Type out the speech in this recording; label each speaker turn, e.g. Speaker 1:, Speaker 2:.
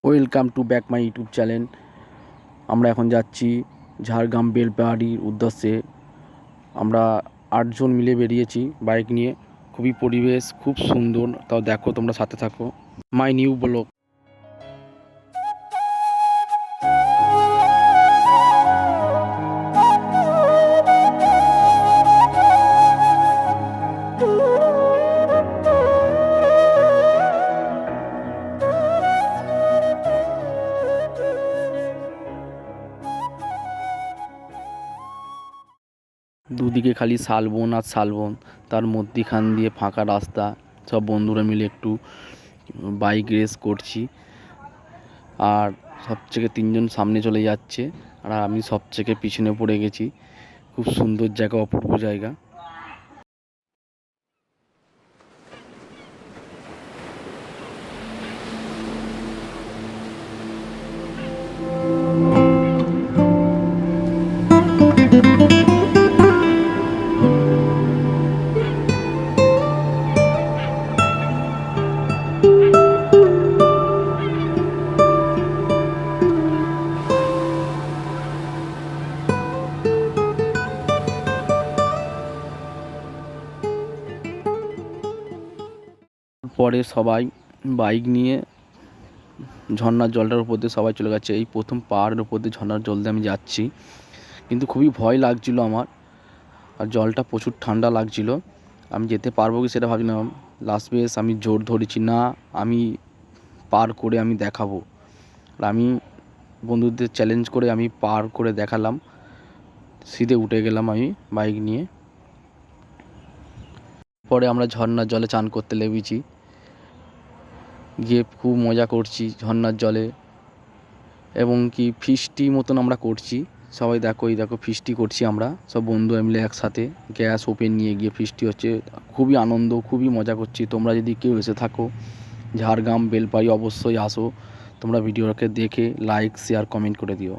Speaker 1: Welcome to back my YouTube channel. আমরা এখন যাচ্ছি ঝাড়গ্রাম বেলপাহাড়ির উদ্দেশ্যে। আমরা 8 জন মিলে বেরিয়েছি বাইক নিয়ে। খুবই পরিবেশ খুব সুন্দর, তাও দেখো তোমরা সাথে থাকো। My new blog. দুদিকে খালি শালবন আর শালবন, তার মধ্যিখান দিয়ে ফাঁকা রাস্তা। সব বন্ধুরা মিলে একটু বাইক রেস করছি। আর সবথেকে 3 জন সামনে চলে যাচ্ছে আর আমি সবথেকে পিছনে পড়ে গেছি। খুব সুন্দর জায়গা, অপূর্ব জায়গা। পরে সবাই বাইক নিয়ে ঝর্নার জলটার উপর দিয়ে সবাই চলে গেছে। এই প্রথম পাহাড়ের উপর দিয়ে ঝর্নার জল দিয়ে আমি যাচ্ছি, কিন্তু খুবই ভয় লাগছিল আমার। আর জলটা প্রচুর ঠান্ডা লাগছিল। আমি যেতে পারবো কি সেটা ভাবছিলাম। লাস্ট বেশ আমি জোর ধরেছি, না আমি পার করে আমি দেখাবো। আর আমি বন্ধুদের চ্যালেঞ্জ করে আমি পার করে দেখালাম। সিধে উঠে গেলাম আমি বাইক নিয়ে। পরে আমরা ঝর্নার জলে চান করতে লেগেছি, গিয়ে খুব মজা করছি ঝর্নার জলে। এবং কি ফিস্টি মতন আমরা করছি সবাই। দেখো এই দেখো ফিস্টি করছি আমরা সব বন্ধু মিলে একসাথে। গ্যাস ওপেন নিয়ে গিয়ে ফিস্টি হচ্ছে, খুবই আনন্দ, খুবই মজা করছি। তোমরা যদি কেউ এসে থাকো ঝাড়গ্রাম বেলপাহাড়ি, অবশ্যই আসো। তোমরা ভিডিওটাকে দেখে লাইক শেয়ার কমেন্ট করে দিও।